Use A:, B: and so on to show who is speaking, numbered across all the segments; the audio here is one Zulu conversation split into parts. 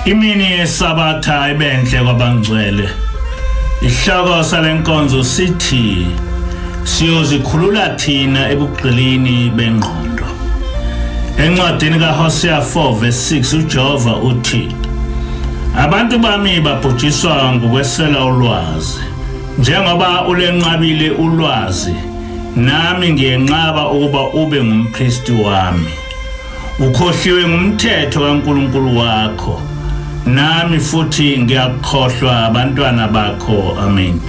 A: Imini yesabatha ibenhle kwabangcwele. Ihloko salenkonzo sithi Siyozikhulula Thina Ebugqilini Benqondo. Encwadini kaHosea 4:6 uJehova uthi abantu bami babhujiswa ngokwesela ulwazi. Njengoba ulenqabile ulwazi, nami ngiyenqaba ukuba ube ngumpristi wami. Ukhohliwe ngumthetho kaNkulunkulu wakho, nami futhi ngiyakhohlwa abantwana bakho. Amen.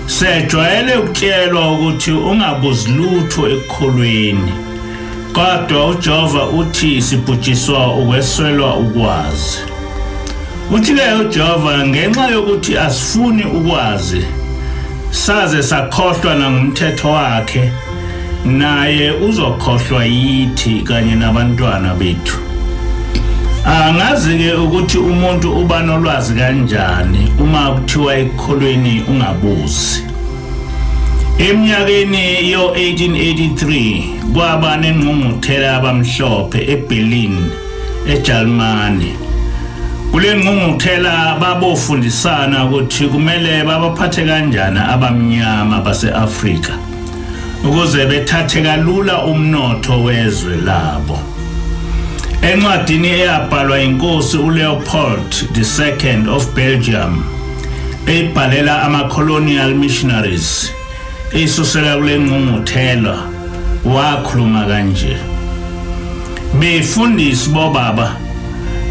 A: Sejwayele ukutshelwa ukuthi ungabuzi lutho ekukholweni, kodwa uJehova uthi sibhujiswa ukweswelwa ukwazi. Uthi-ke uJehova ngenxa yokuthi asifuni ukwazi, saze sakhohlwa nangumthetho wakhe, naye uzokhohlwa yithi kanye nabantwana bethu. Angazi-ke ukuthi umuntu uba nolwazi kanjani uma kuthiwa ekukholweni ungabuzi. Eminyakeni yo-1883 kwaba nengqungquthela abamhlophe eBerlin, eJalimani. Kule ngqungquthela babofundisana ukuthi kumele babaphathe kanjani abamnyama base-Afrika ukuze bethathe kalula umnotho wezwe labo. Encwadini eyabhalwa inkosi uLeopold II of Belgium eyibhalela ama-colonial missionaries esusela kule ngqungquthela, wakhuluma kanje: befundisi bobaba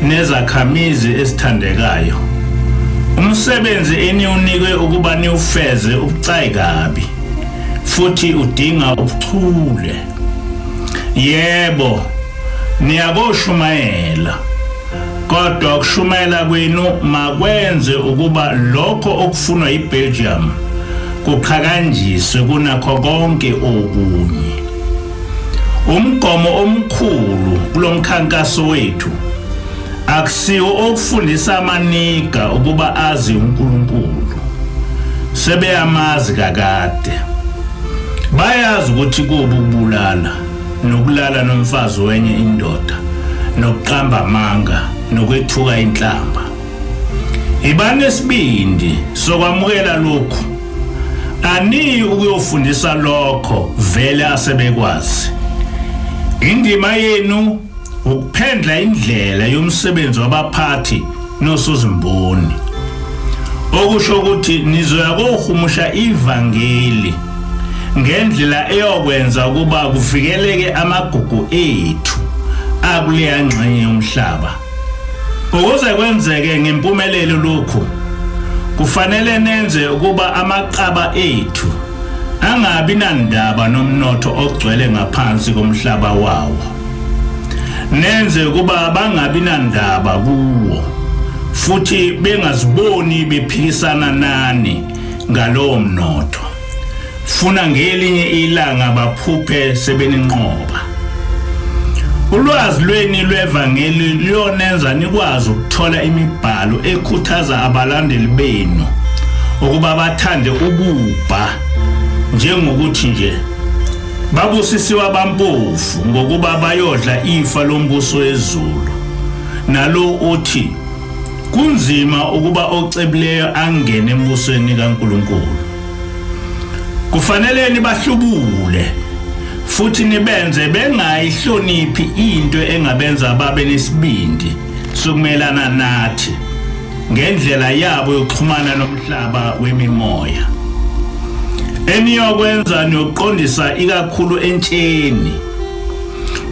A: nezakhamizi esithandekayo, umsebenzi eniwunikwe ukuba niwufeze ubucayi kabi futhi udinga ubuchule. Yebo, niyakoshumayela, kodwa ukushumayela kwenu makwenze ukuba lokho okufunwa yiBelgium kuqhakanjiswe kunakho konke okunye. Umgomo omkhulu kulomkhankaso wethu akusiwo okufundisa amaniga ukuba azi uNkulunkulu. Sebeyamazi kakade. Bayazi ukuthi kubi ukubulala, nokulala nomfazi wenye indoda, nokuqamba amanga, nokwethuka inhlamba. Ibanesibindi sokwamukela lokhu. Ani ukuyofundisa lokho vele asebekwazi. Indima yenu ukuphendla indlela yomsebenzi wabaphathi nosozimboni, okusho ukuthi nizoya kohumusha ivangeli ngendlela eyokwenza ukuba kuvikeleke amagugu ethu akuleya ngxenye yomhlaba. Ukuze kwenzeke ngempumelelo lokhu, kufanele nenze ukuba amaqaba ethu angabi nandaba nomnotho ogcwele ngaphansi komhlaba wawo. Nenze ukuba bangabi nandaba kuwo, futhi bengaziboni bephikisana nani ngalowo mnotho. Funa ngelinye ilanga baphuphe sebeninqoba. Ulwazi lweni lwevangeli luyonenza nikwazi ukuthola imibhalo ekhuthaza abalandeli benu ukuba bathande ububha, njengokuthi nje babusisiwa bampofu ngokuba bayodla ifa lombuso wezulu, nalo uthi kunzima ukuba ocebileyo angene embusweni kaNkulunkulu. Kufanele nibahlubule futhi nibenze bengayihloniphi into engabenza babe nesibindi sokumelana nathi ngendlela yabo yokuxhumana nomhlaba wemimoya. Eniyokwenza niyoqondisa ikakhulu entsheni,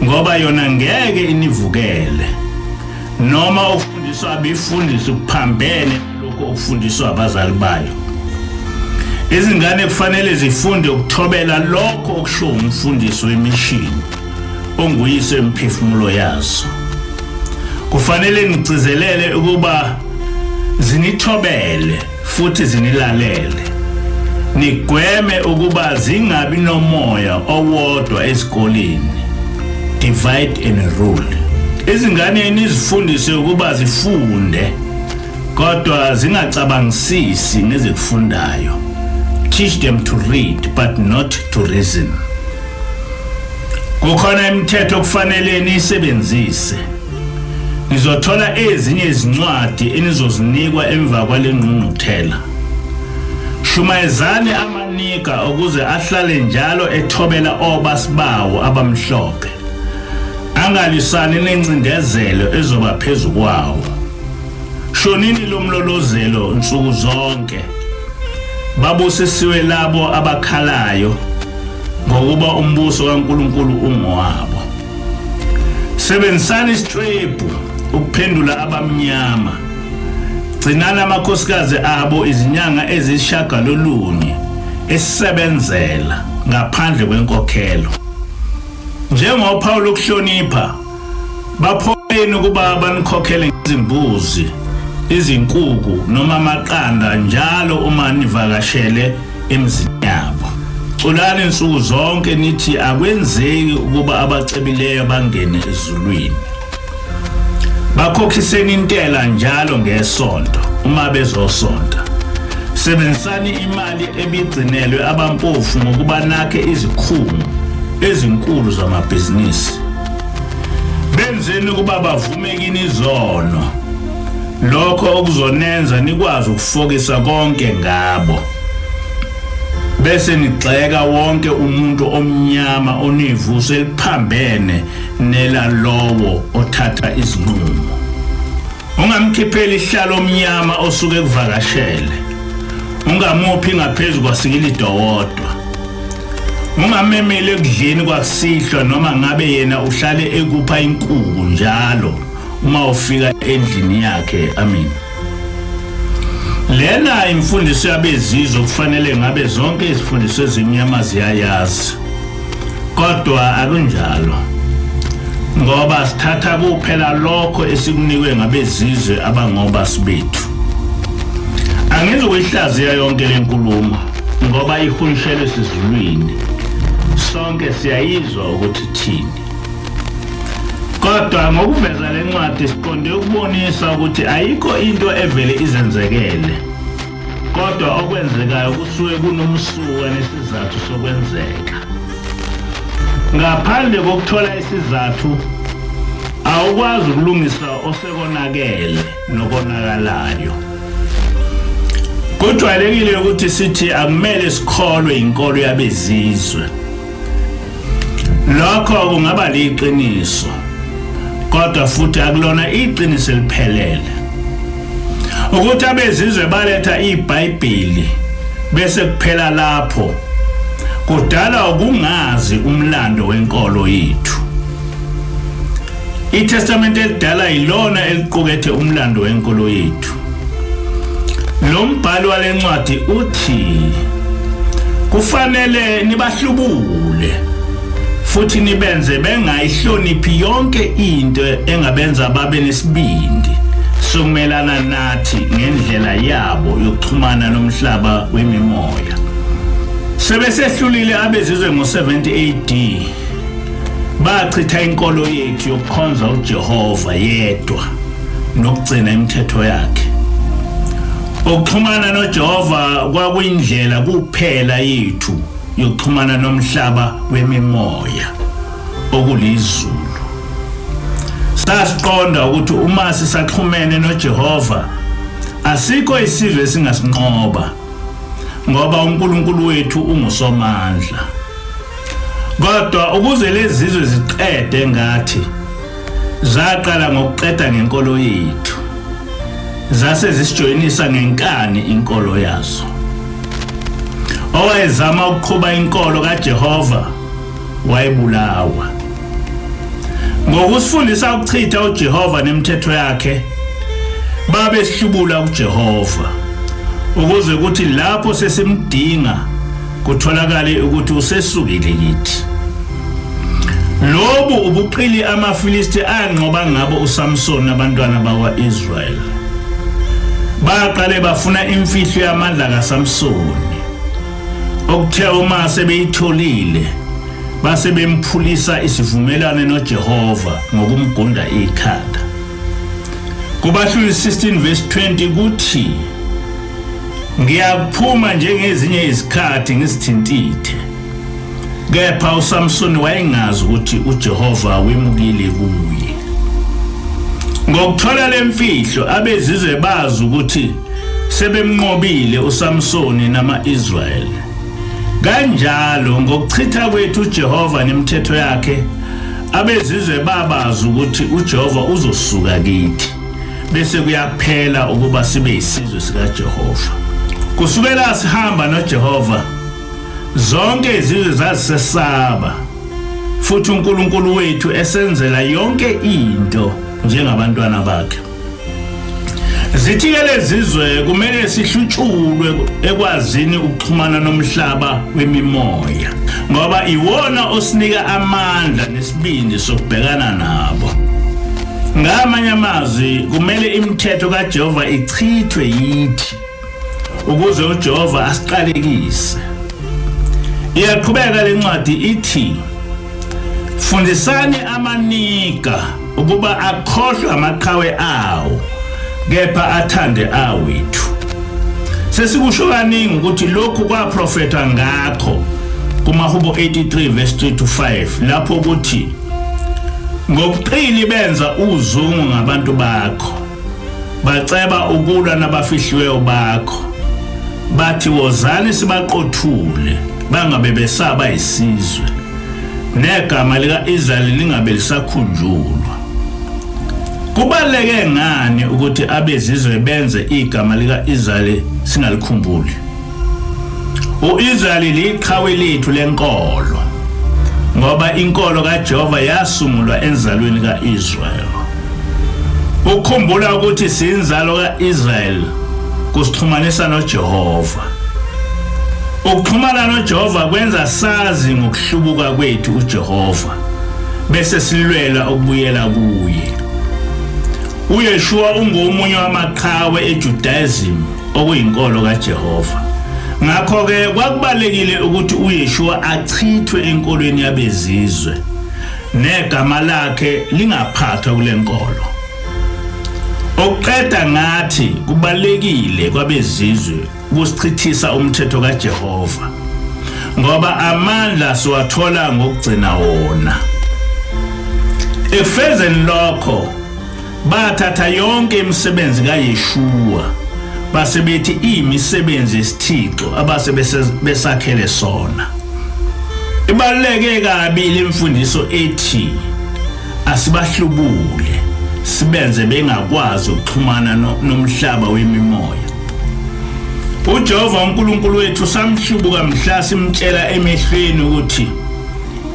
A: ngoba yona ngeke inivukele, noma ufundiswa abefundisi ukuphambene lokho okufundiswa abazali bayo. Izingane kufanele zifunde ukuthobela lokho okusho umfundisi wemishini onguyise emphefumulo yazo. Kufanele nigcizelele ukuba zinithobele futhi zinilalele. Nigweme ukuba zingabi nomoya owodwa esikoleni, divide and rule. Izingane nizifundise ukuba zifunde, kodwa zingacabangisisi ngezikufundayo. Teach them to read but not to reason. Kukhona imithetho kufanele niyisebenzise. nizothola ezinye izincwadi enizozinikwa emva kwalengqungquthela. Shumayezani amanika ukuze ahlale njalo ethobela obasibawo abamhlophe. Angalisani nencindezelo ezoba phezulu kwawo. Shonini lomlolozelo nsuku zonke. Babusisiwe labo abakhalayo ngokuba umbuso kaNkulunkulu ungowabo. Sebenzisani isitrephu ukuphendula abamnyama. Gcinana amakhosikazi abo izinyanga ezishagalolunye esebenzela ngaphandle kwenkokhelo. Njengophawu lokuhlonipha, baphoyeni ukuba banikhokhele ngezimbuzi, izinkukhu noma amaqanda njalo uma nivakashele emzini yabo. Culani insuku zonke nithi akwenzeki ukuba abacebileyo bangene ezulwini. Bakhokhiseni intela njalo ngesonto uma bezosonta. Sebenzisani imali ebigcinelwe abampofu ngokuba nakhe izikhungo ezinkulu zamabhizinisi. Benzeni ukuba bavume kini izono. Lokho okuzonenza nikwazi ukufokisa konke ngabo. Bese nigxeka wonke umuntu omnyama onivuso eliphambene nelalowo othatha izinqumo. Ungamkhipheli ihlalo omnyama osuke kuvakashele. Ungamuphi ngaphezulu kwasikili dowodwa. Ungamemele ekudleni kwakusihlwa noma ngabe yena uhlale ekupha inkukhu njalo uma ufika endlini yakhe. Amen. Lena imfundiso yabezizwe kufanele ngabe zonke izifundiswa ezimnyama ziyayazi. Kodwa akunjalo. Ngoba sithatha kuphela lokho esikunikwe ngabezizwe abangoba sibethu. Angizoyihlaziya yonke lenkulumo ngoba ihunshele sizulwini. Sonke siyayizwa ukuthi thini. Kodwa ngokuveza lencwadi siqonde ukubonisa ukuthi ayikho into evele izenzekele. Kodwa okwenzekayo kusuke kunomsuka nesizathu sokwenzeka. Ngaphandle kokuthola isizathu awukwazi ukulungisa osekonakele nokonakalayo. Kujwayelekile ukuthi sithi akumele sikholwe inkolo yabezizwe. Lokho kungaba liqiniso. Kodwa futhi akulona iqiniso eliphelele. Ukuthi abezizwe baletha iBhayibheli bese kuphela lapho kudala ukungazi umlando wenkolo yethu. iTestament elidala ilona eliqukethe umlando wenkolo yethu. Lo mbhalo walencwadi uthi kufanele nibahlubule futhi nibenze bengayihloniphi yonke into engabenza babe nesibindi sokumelana nathi ngendlela yabo yokuxhumana nomhlaba wemimoya. Sebesehlulile abezizwe ngo-70 AD. Bachitha inkolo yethu yokukhonza uJehova yedwa nokugcina imithetho yakhe. Ukuxhumana noJehova kwakuyindlela kuphela yethu yokuxhumana nomhlaba wemimoya okulizulu. Sasiqonda ukuthi uma sisaxhumene noJehova asikho isizwe esingasinqoba ngoba uNkulunkulu wethu ungusomandla. Kodwa ukuze lezi zizwe ziqede ngathi zaqala ngokuqeda ngenkolo yethu. Zase zisijoyinisa ngenkani inkolo yazo. Owayezama ukuqhuba inkolo kaJehova wayebulawa. Ngokusifundisa ukuchitha uJehova nemithetho yakhe babe sihlubula uJehova ukuze ukuthi lapho sesimdinga kutholakale ukuthi usesukile kithi. Lobu ubuqili amaFilisti anqoba ngabo uSamson nabantwana bakwaIsrael. Baqale bafuna imfihlo yamandla kaSamsoni. Okuthe uma sebeyitholile base bemphulisa isivumelwano noJehova ngokumgunda ikhanda. Kubahluli 16 verse 20 kuthi ngiyaphuma njengezinye izikhathi ngisithintithe. Kepha uSamson wayengazi ukuthi uJehova wemukile kuye. Ngokuthola lemfihlo abezizwe bazi ukuthi sebemnqobile uSamsoni nama-Israyeli. Kanjalo ngokuchitha kwethu uJehova nemithetho yakhe abezizwe babazi ukuthi uJehova uzosuka kithi bese kuyaphela ukuba sibe isizwe sikaJehova. Kusukela sihamba noJehova zonke izizwe zazisesaba futhi uNkulunkulu wethu esenzela yonke into njengabantwana bakhe. Zithi-ke lezizwe kumele sihlutshulwe ekwazini ukuxhumana nomhlaba wemimoya ngoba iwona osinika amandla nesibindi sokubhekana nabo. Ngamanye amazwi kumele imithetho kaJehova ichithwe yithi ukuze uJehova asiqalekise. Iyaqhubeka lencwadi ithi, fundisani amanika ukuba akhohlwe amaqhawe awo kepha athande awethu. Sesikusho kaningi ukuthi lokhu kwaprofetha ngakho kumahubo 83 verse 3 to 5 lapho kuthi ngokuqili benza uzungu ngabantu bakho baceba ukulwa nabafihliweyo bakho bathi wozani sibaqothule bangabe besaba isizwe negama lika-Israyeli lingabe lisakhunjulwa. Kubaleke ngani ukuthi abezizwe benze igama lika-Israyeli singalikhumbuli? U-Israyeli liqhawe lethu lenkolo ngoba inkolo kaJehova yasungulwa enzalweni ka-Israyeli. Ukukhumbula ukuthi siyinzalo ka-Israyeli kusixhumanisa noJehova. Ukuxhumana noJehova kwenza sazi ngokuhlubuka kwethu uJehova bese silwela ukubuyela kuye. UYeshua ungomunye wamaqhawe eJudaism okuyinkolo kaJehova. Ngakho-ke kwakubalekile ukuthi uYeshua achithwe enkolweni yabezizwe negama lakhe lingaphathwa kule nkolo. Okuqeda ngathi kubalekile kwabezizwe ukusichithisa umthetho kaJehova ngoba amandla siwathola ngokugcina wona. Efezeni lokho bathatha yonke imisebenzi kaYeshua base bethi imisebenzi yesithixo abase besakhele sona. Ibaluleke kabi imfundiso ethi asibahlubule sibenze bengakwazi ukuxhumana nomhlaba wemimoya. uJehova uNkulunkulu wethu samhlubuka mhla simtshela emehlweni ukuthi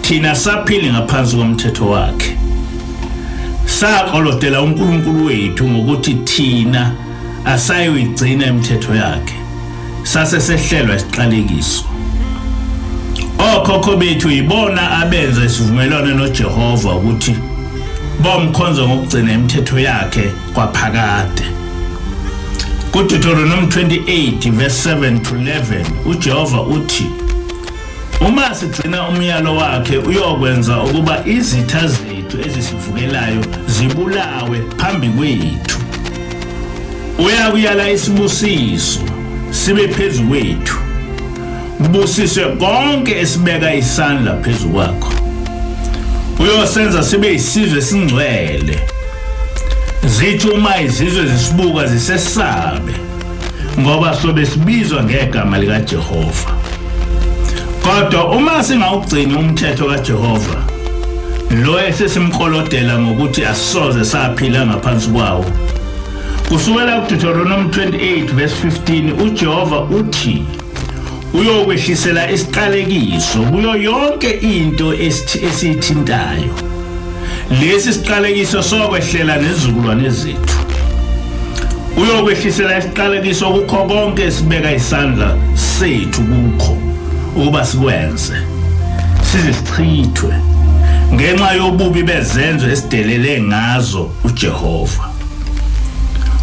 A: thina saphili ngaphansi komthetho wakhe. Saqolotela uNkulunkulu wethu ngokuthi thina asayigcina imithetho yakhe. Sase sehlelwa isiqalekiso. Okhokho bethu ibona abenza isivumelwano noJehova ukuthi bomkhonza ngokugcina imithetho yakhe kwaphakade. KuDeuteronomy 28 verse 7 to 11 uJehova uthi uma sigcina umyalo wakhe uyokwenza ukuba izitha zethu ezisivukelayo zibulawe phambi kwethu. Uyakuyala isibusiso sibe phezu kwethu. Kubusiswe konke esibeka isandla phezu kwakho. Uyosenza sibe isizwe singcwele. Zithi uma izizwe zisibuka zisesabe ngoba sobe sibizwa ngegama likaJehova. Kodwa uma singawugcini umthetho kaJehova lo esesimkolodela ngokuthi asisoze saphila ngaphansi kwawo. Kusukela kuDeuteronomy 28 verse 15 uJehova uthi uyokwehlisela isiqalekiso kuyo yonke into esithintayo. Lesi siqalekiso sokwehlela nezizukulwane zethu. Uyokwehlisela isiqalekiso kukho konke esibeka isandla sethu kukho ukuba sikwenze size sichithwe ngenxa yobubi bezenzo esidelele ngazo uJehova.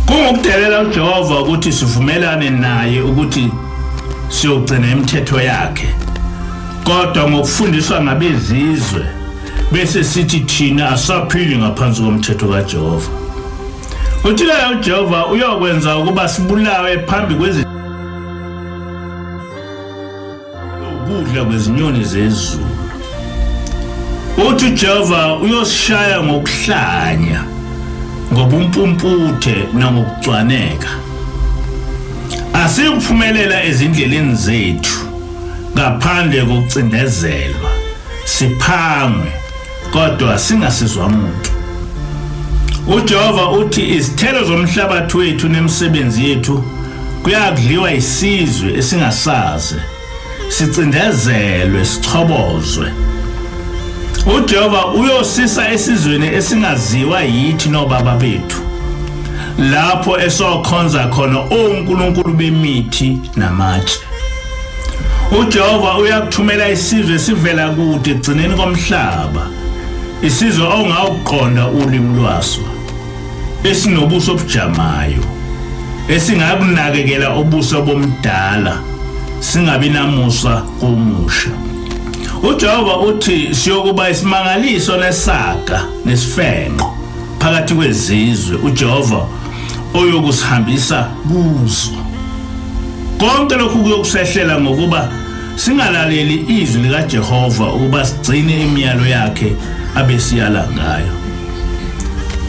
A: Kungokudelela uJehova ukuthi sivumelane naye ukuthi siyogcina imithetho yakhe. Kodwa ngokufundiswa ngabezizwe bese sithi thina asaphili ngaphansi komthetho kaJehova. Uthi-ke uJehova uyokwenza ukuba sibulawe phambi ukudla kwezinyoni zezulu. Uthi uJehova uyosishaya ngokuhlanya ngobumpumputhe nangokucwaneka. Asiyuphumelela ezindleleni zethu ngaphandle kokucindezelwa, siphangwe kodwa singasizwa umuntu. uJehova uthi izithelo zomhlabathi wethu nemisebenzi yethu kuyakudliwa isizwe esingasazi, sicindezelwe, sichobozwe. uJehova uyosisa esizweni esingaziwa yithi nobaba bethu, lapho esokhonza khona onkulunkulu bemithi namatshe. uJehova uyakuthumela isizwe esivela kude egcineni komhlaba, isizwe ongawuqonda ulimi lwaso, esinobuso obujamayo, esingakunakekela ubuso bomdala, singabi namusa komusha. uJehova uthi siyokuba isimangaliso nesaga nesifenqo phakathi kwezizwe, uJehova oyokusihambisa kuzo. Konke lokhu kuyokusehlela ngokuba singalaleli izwi likaJehova ukuba sigcine imiyalo yakhe abesiyala ngayo.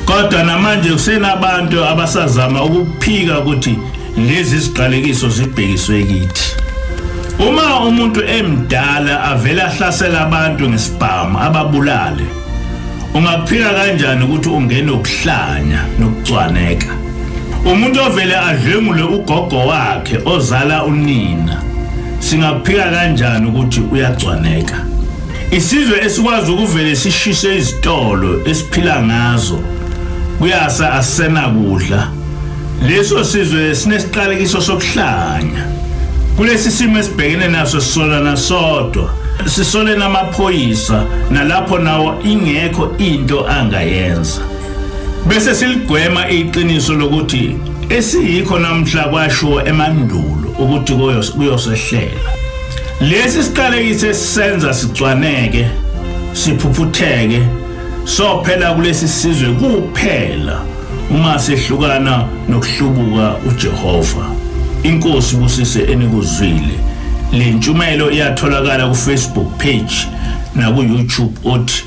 A: Kodwa namanje kusenabantu abasazama ukuphika ukuthi lezi ziqalekiso zibhekiswe kithi. Uma umuntu emdala avela ahlasela abantu ngesibhamu ababulale, ungaphika kanjani ukuthi ungene ukuhlanya nokucwaneka? Umuntu ovele adlengule ugogo wakhe ozala unina, singaphika kanjani ukuthi uyacwaneka? Isizwe esikwazi ukuvele sishise izitolo esiphila ngazo kuyasa asenakudla, leso sizwe sinesiqalekiso sokuhlanya. Kulesi simo esibhekene naso sisolana sodwa, sisole namaphoyisa nalapho nawo ingekho into angayenza. Bese siligwema iqiniso lokuthi esiyikho namhla kwasho emandulo ukuthi kuyosehlela. Lesi siqalekiso esisenza sicwaneke, siphuphutheke, sophela kulesi sizwe kuphela uma sehlukana nokuhlubuka uJehova. Inkosi busise enikuzwile. Le ntshumayelo iyatholakala ku Facebook page na ku YouTube othi